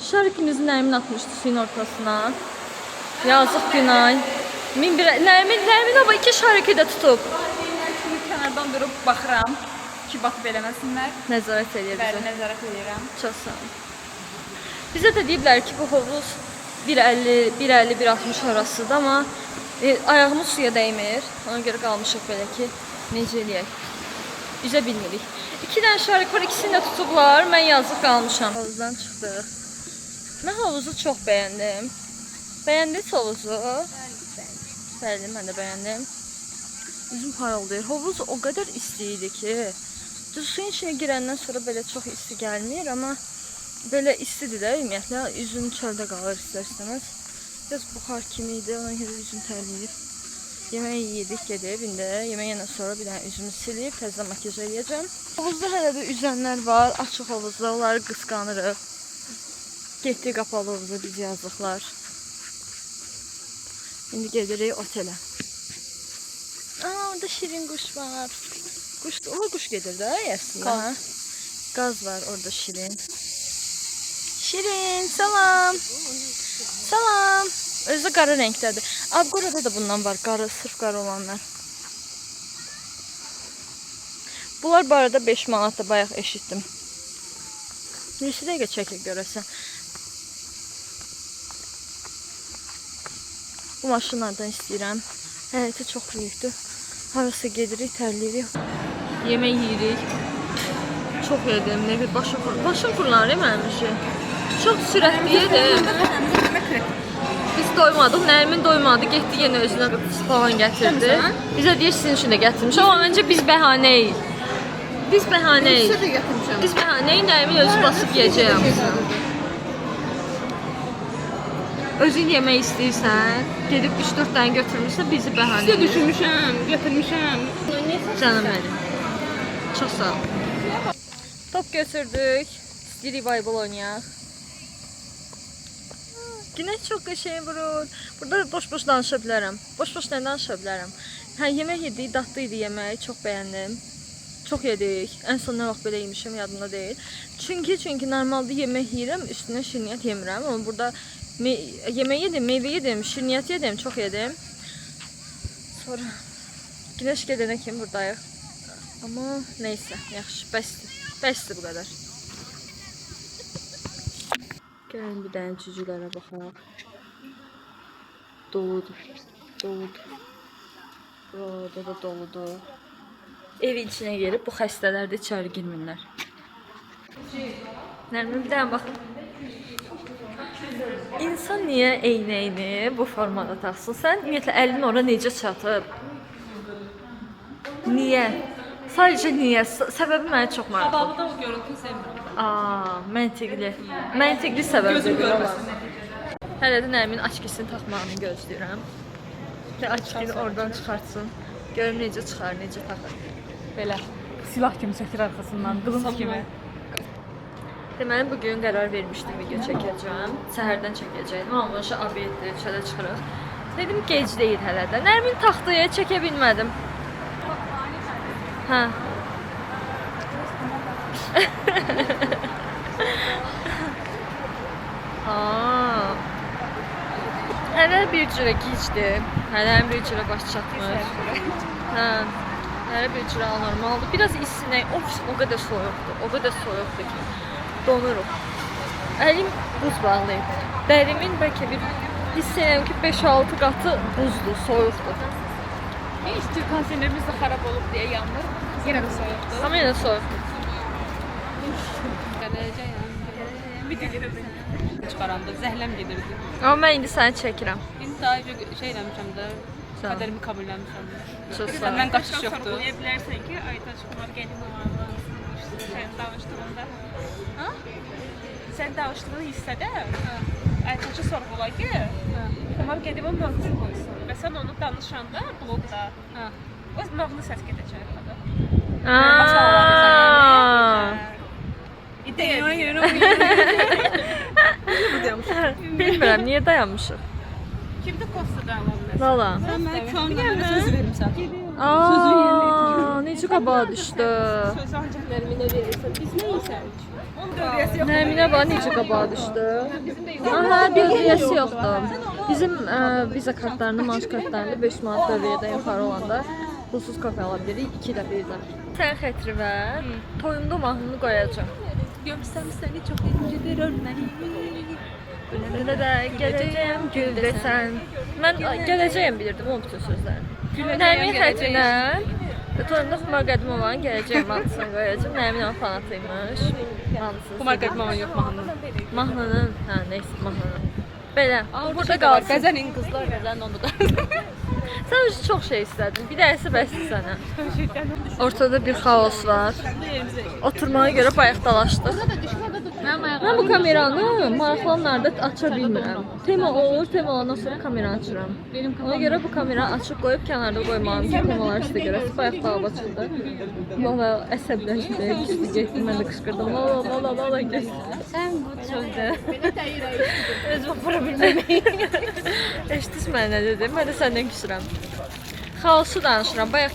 Şarkımızı Nərmin atmışdı suyun ortasına. Yazıq Günay. Nərmin ama 2 şarkı da tutub. Şimdi kənardan durub baxıram ki, batıb eləməsinlər. Nəzarət edir Bəli, bizə. nəzarət edirəm. Çox sağ ol. Bizə də deyiblər ki, bu hovuz 1.50-1.60 arasıdır, amma ayağımız suya dəymir. Ona görə qalmışıq belə ki, necə eləyək? Üzə bilmirik. 2 dənə şarkı var, ikisini də tutublar. Mən yazıq qalmışam. Hovuzdan çıxdıq. Mən hovuzu çox bəyəndim. Bəyəndiniz hovuzu? Bəli, mən də bəyəndim. Üzüm parıldayır. Hovuz o qədər isti idi ki, suyun içine girəndən sonra belə çox isti gəlmir, amma belə istidir də ümumiyyətlə, üzüm çöldə qalır istər-istəməz. Biraz buxar kimi idi, ona görə üzüm tərləyib. Yemək yedik, gedib, indi yemək yenen sonra bir dənə üzümü silib, təzə makyaj eləyəcəm. Hovuzda hələ də üzənlər var, açıq hovuzda, onları qısqanırıq. Getdik qapalı hovuza, biz yazdıqlar. İndi gedirik otelə. Orada şirin kuş var. Kuş gedir də aslında. Gaz var orada şirin. Şirin, salam. Salam. Özü qara rəngdədir. Abqorada da bundan var, sırf qara olanlar. Bunlar bu arada 5 manatda bayaq eşitdim. Neçə dəqiqə çəkir görəsən. Bu maşınlardan istəyirəm. Həyəti çox büyükdür. Harası gedirik, tərləyirik. Yemək yeyirik. Çox yedim, nə bir başım fırlanır mənim işi. Çox sürətli yedim. Biz doymadıq, Nərmin doymadı, getdi yenə özünə falan gətirdi. Bizə deyir sizin üçün də gətirmiş. Amma məncə biz bəhanəyik. Biz bəhanəyik. Biz bəhanəyik, Nərmin özü basıb yiyəcəyəm. Özün yemək istəyirsən, gedib 3-4 dənə götürmüşsən, bizi bəhanə edir. Düşünmüşəm, götürmüşəm. Canım mənim. Çox sağ ol. Top götürdük. İstəyirik voleybol oynayaq. Günəş çox qəşəng vurur. Burada boş-boş danışa bilərəm. Boş-boş nə danışa bilərəm? Hə, yemək yedik, dadlı idi yemək, çox bəyəndim. Çox yedik. Ən son nə vaxt belə yemişəm, yadımda deyil. Çünki normalda yemək yeyirəm, üstünə şirniyyat yemirəm. Amma burada yemək yedim, meyvə yedim, şirniyyat yedim, çox yedim. Sonra güneş gedənə kimi buradayıq. Amma neysə, yaxşı, bəsdir. Bəsdir bu qədər. Gəlin bir dənə cücülərə baxaq. Doludur, doludur. Burada da doludur. Evin içinə gelib bu xəstələr də içəri girmirlər. Nərmin bir dənə baxın. İnsan niyə eynəyini bu formada taxsın? Sən ümumiyyətlə əlin ora necə çatıb? Niyə? Sadəcə niyə? Səbəbi mənə çox maraqlıdır. Qabaqda o görüntünü sevmirəm. Məntiqli. Məntiqli səbəbi olan. Hələ də Nərmin açkisini taxmağını gözləyirəm. Və açkini oradan çıxartsın. Görüm necə çıxar, necə taxır. Belə silah kimi çəkir arxasından, qılınc kimi. Deməli bugün qərar vermişdim video çəkəcəm. Səhərdən çəkəcəydim, amma bu şey abiyetdir, çölə çıxırıq. Dedim gec deyil hələ də. Nərmin taxtaya çəkə bilmədim. Hə. Hələ bir cürə gecdir. Hələ bir cürə baş çatmır. Hə. Hələ bir cürə anormaldır. Biraz isinək, o qədər soyuqdur. O qədər soyuqdur ki donuruq. Əlim buz bağlayıb. Dərimin bəlkə bir hiss edirəm ki 5-6 qatı buzdur, soyuqdur. İşte konserlerimiz de xarab olub deyə yanmır. Yenə də soyuqdur. Amma yenə soyuqdur. Gələcək yəni. Bir də gedirdi. Çıxaranda zəhləm gedirdi. Amma mən indi səni çəkirəm. İndi daha şey eləmişəm də, qədərimi kabulləmişəm. Çox sağ ol. Mən qaçış yoxdur. Sorğulaya bilərsən ki, Aytaç Kumar gəlin olardı. Sən danışdığında. Ha? Sən danışdığın hissədə Aytaçı sorğula ki, Kumar gəlin mağnı qoysun. Və sən onu danışanda blogda öz mağnı səs gedəcək arxada. İdeya yürü. Bilmirəm, niyə dayanmışıq? Kimdə Kostada alanlar? Valla. Mən kanunlara söz vermişəm. Necə qabağa düşdü. Sözü ancaq Nərminə verirsən. Biz nə isərik? Nəminə bax necə qabağa düşdü. Aha, dövriyyəsi yoxdur. Bizim viza kartlarını, maaş kartlarını 5 manat dövriyyədən yuxarı olanda pulsuz kafe ala bilirik 2 də birdən. Sən xətri ver, toyumda mahnını qoyacağım. Görsəm səni çox incidir örməni. Önəmdə də gələcəyəm gül desən. Mən gələcəyəm bilirdim o bütün sözləri. Nəmin xətrinə toyumda Xumar Qədimovanın gələcəyəm mahnısını qoyacağım. Nəmin onun fanatıymış. Xumar Qədimova yox mahnı. Mahnının, hə, neysə mahnının. Belə, burada qalsın. Qəzənin qızlar, qəzənin onu da. Sən çox şey istədin. Bir dərsi bəsdir sənə. Ortada bir xaos var. Oturmağa görə bayaq dalaşdıq. Mən bu kameranı maraqlanlarda aça bilmirəm. Tema olur, tema olandan sonra kameranı açıram. Ona görə bu kameranı açıq qoyub kənarda qoymalıyım ki, temalar sizə görə. Bayaq dalıb açıldı. Valla əsəbləşdi, üstü getdi, mən də qışqırdım. La geçdi. Sən bu sözdə. Özümü apara bilməmək. Eşitiz mənə nə dedim, mən də səndən küsürəm. Xaosu danışıram, bayaq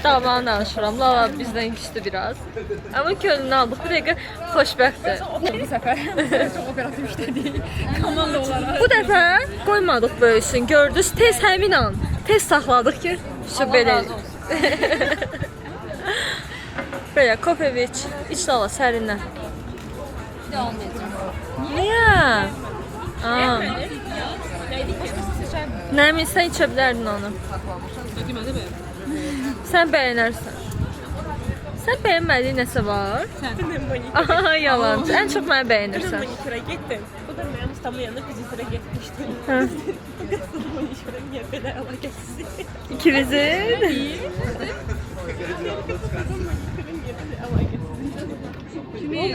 davanı danışıram. Lala bizdən küstü biraz. Amma könlünü aldıq, bu dəqiqə xoşbəxtdir. Bu səfər çox operativ işlədik. Komanda olaraq. Bu dəfə qoymadıq böyüsün, gördünüz, tez həmin an, tez saxladıq ki, şu belə. Belə, Kopeviç, iç lala, sərinlə. Devam edəcəm. Niyə? Nəmin, sən içə bilərdin onu. Sən bəyənərsən. Sən bəyənmədiyin nəsə var? Aha, yalancı. Ən çox məni bəyənirsən. Maniküre gittim. Bu da benim İstanbul yanında vizitire gitmiştim. Hə. Bu kızın maniküre niye böyle alakası? İkimizin.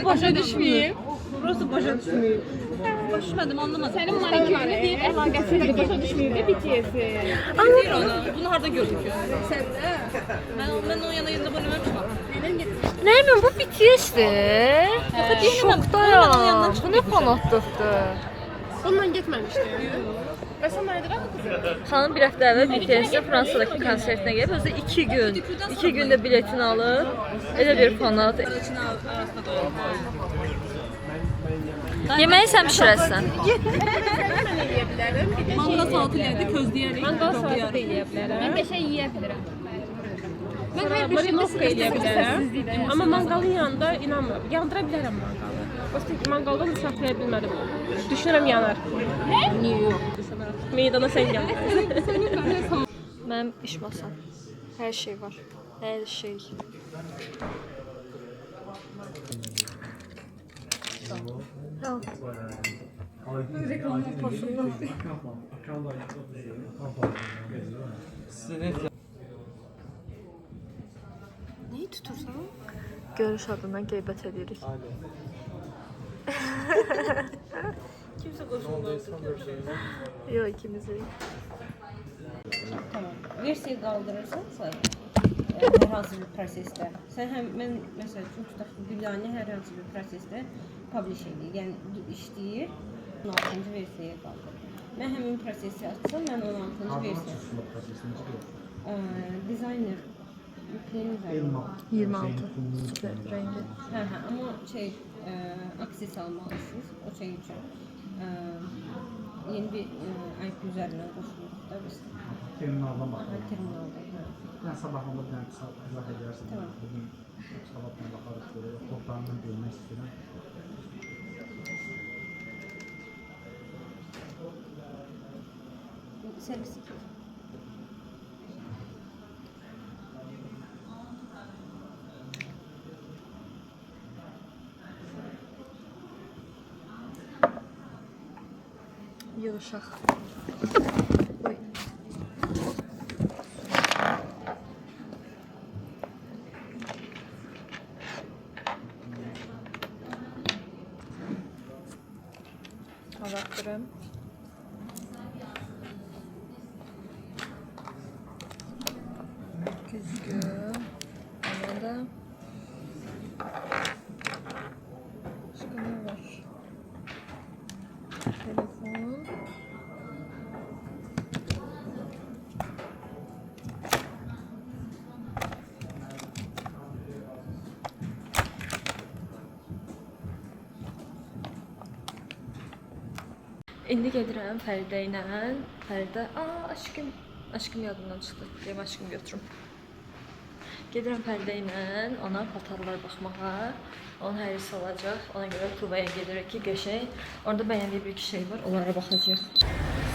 Başa düşməyim. Burası başa düşməyim. Düşmədim, anlamadım. Sənin manikürünü deyib əlaqəsizdir, başa düşməyim də BTS-i. Deyir ona, bunu harada gördük? Sən də? Mən onun yanında bölməmişəm. Nəmin, bu BTS-dir. Şokdayam. Bu nə fanatlıqdır? Onunla getməmişdi. Və sən nədir axı qızım? Xanım bir həftə əvvəl BTS-də Fransadakı konsertinə gəlib, özü 2 gün. 2 gündə biletini alıb. Elə bir fanat. Yeməyi sən bişirəsən. Manqal salatı elədi, közləyərik. Mangal salatı da eləyə bilərəm. Mən bir şey yeyə bilirəm. Mən hər bir şey Marinovka eləyə bilərəm. Amma manqalın yanında inanmıram. Yandıra bilərəm manqalı. Prosta manqaldan da saxlaya bilmədim. Düşünürəm yanar. Niyə? Meydana sən gəl. Mənim iş masam. Hər şey var. Hər şey. Neyi tutursan? Görüş adından qeybət edirik. Kimsə qoşulmaz. Yox, ikimizi. Tamam. Versiya qaldırırsansa, hər hansı bir prosesdə, sən mən məsəl üçün tutaq Gülani hər hansı bir prosesdə publish edir, yəni işləyir, 16-cı versiyaya qaldırır. Mən həmin prosesi açsam, mən 16-cı versiya. Dizayner yükləyin 26. Süper rəngi. Hə, amma akses almalısınız o şey üçün. Yeni bir IP üzərindən qoşulur da biz. Terminaldan baxırıq. Terminalda. Yəni sabahında bir qısa izah edərsən. Tamam. Bugün sabahdan baxarıq görək. Kodlarından görmək istəyirəm. Servis 2. Yığışaq. Oy. Ağattırım. Güzgü. Anada. Başka ne var? Telefon. İndi gedirəm Fəridə ilə. Fəridə, aşkım yadımdan çıxdı. Deyim aşkım götürüm. Gedirəm Fəridə ilə ona paltarlar baxmağa. Onun hərisi olacaq. Ona görə Tuvaya gedirik ki, qəşəng. Orada bəyəndiyi bir iki şey var. Onlara baxacağıq.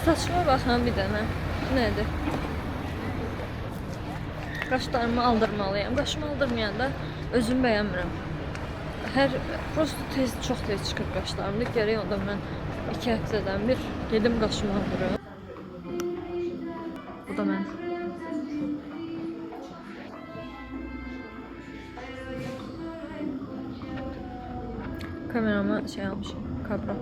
Saçıma baxın bir dənə. Nədir? Qaşlarımı aldırmalıyam. Qaşımı aldırmayanda özüm bəyənmirəm. Prosto çox tez çıxır qaşlarımda. Gərək onda mən 2 həftədən bir gedim qaşımı aldırım. Bu da mən. Kamerama şey almışım. Kabra.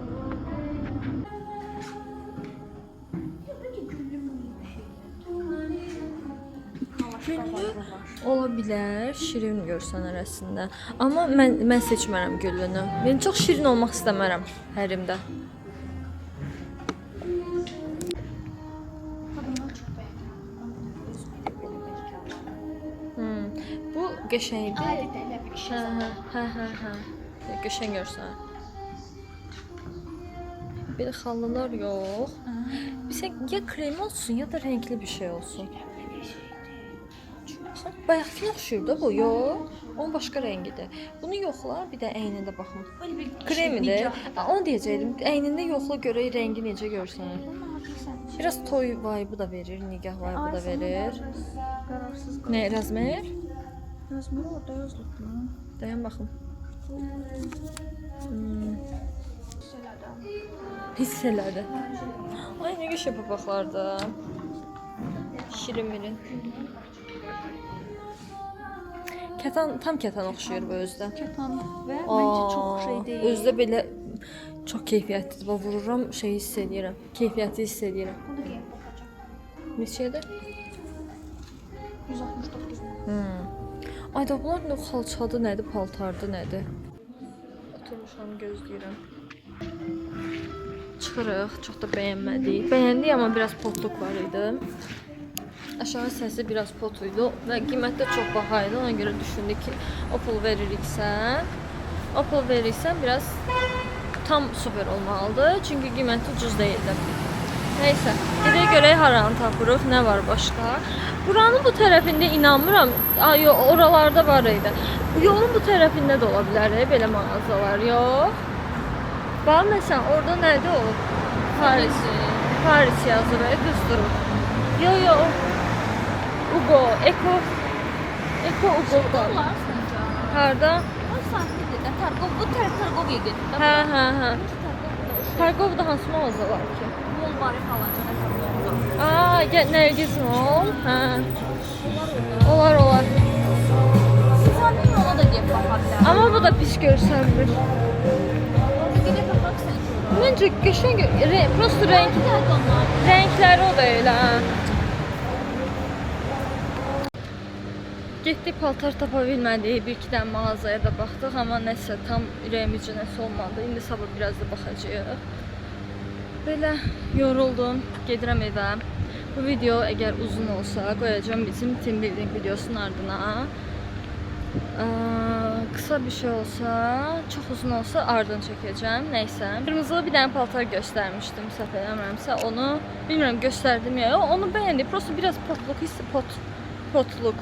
Ola bilər, şirin görsən arasında. Amma mən seçmərəm güllünü. Mən çox şirin olmaq istəmərəm hərimdə. Bu qəşəngdir. Hə. Qəşəng görsən. Bir xallılar yox. Bizə ya krem olsun ya da renkli bir şey olsun. Bayaqkına oxşuyur da bu, yox. Onun başqa rəngidir. Bunu yoxla, bir də əynində baxın. Kremidir. Onu deyəcəydim. Əynində yoxla görək rəngi necə görsən. Biraz toy vibe da verir, nigah vibe da verir. Nə, Razmer? Razmer orada yazılıb. Dayan baxım. Hiss elədi. Ay, nə qəşəng papaqlardır. Şirin-mirin. Tam kətan oxşuyur bu özdə. Kətan və məncə çox şey deyil. Özdə belə çox keyfiyyətlidir. Bax, vururam, şeyi hiss edirəm. Keyfiyyəti hiss edirəm. Bunu da geyib baxacağım. Neçədir? 169. Ay da bunlar nə xalçadı, nədir, paltardı, nədir? Oturmuşam, gözləyirəm. Çıxırıq, çox da bəyənmədik. Bəyəndik, amma biraz potluq var idi. Aşağı səsi biraz pot idi və qiymət də çox baha idi. Ona görə düşündük ki, o pul veririksən biraz tam super olmalıdır. Çünki qiyməti ucuz deyildi. Neysə, gedək görək haranı tapırıq, nə var başqa. Buranın bu tərəfində inanmıram. Oralarda var idi. Yolun bu tərəfində də ola bilər belə mağazalar, yox. Bax, məsələn, orada nədir o? Paris yazır, qızdırır. Yox. Ugo, Eko Ugo'da. Harda? O saatlidir də. Bu Targov gedir. Hə. Targovda hansı mağaza var ki? Mol bari falan oldu. Nərgiz Mall. Hə. Olar. Zaten yola da geyib baxa bilər. Amma bu da pis görsənmir. Gedib baxarsan. Məncə qəşəng, prosto rəngləri o da elə. Getdik, paltar tapa bilmədik, bir-iki dənə mağazaya da baxdıq, amma nəsə tam ürəyimizcə nəsə olmadı. İndi sabah biraz da baxacağıq. Belə yoruldum, gedirəm evə. Bu video əgər uzun olsa qoyacağım bizim team building videosunun ardına. Qısa bir şey olsa, çox uzun olsa ardını çəkəcəm. Nəysə. Qırmızılı bir dənə paltar göstərmişdim, səhv eləmirəmsə. Onu bilmirəm göstərdim ya. Onu bəyəndim. Prosto biraz potluk.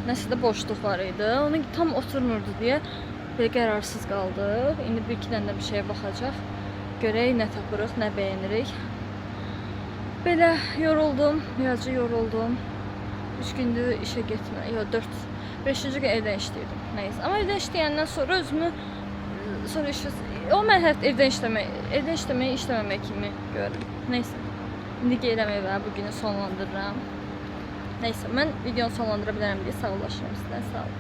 Nəsə də boşluq var idi. Onu tam oturmurdu deyə belə qərarsız qaldıq. İndi bir-iki dənə də bir şeye baxacaq. Görək nə tapırıq, nə bəyənirik. Belə yoruldum, birazcık yoruldum. 3 gündür işə getmə, yox 5-ci gün evdən işləyirdim. Nəysə, amma evdən işləyəndən sonra özümü o mərhələt evdən işləməmək kimi görürüm. Nəysə, indi gəlirəm evə, bu günü sonlandırıram. Nəysə, mən videonu sonlandıra bilərəm deyə sağollaşıram sizdən, sağ olun.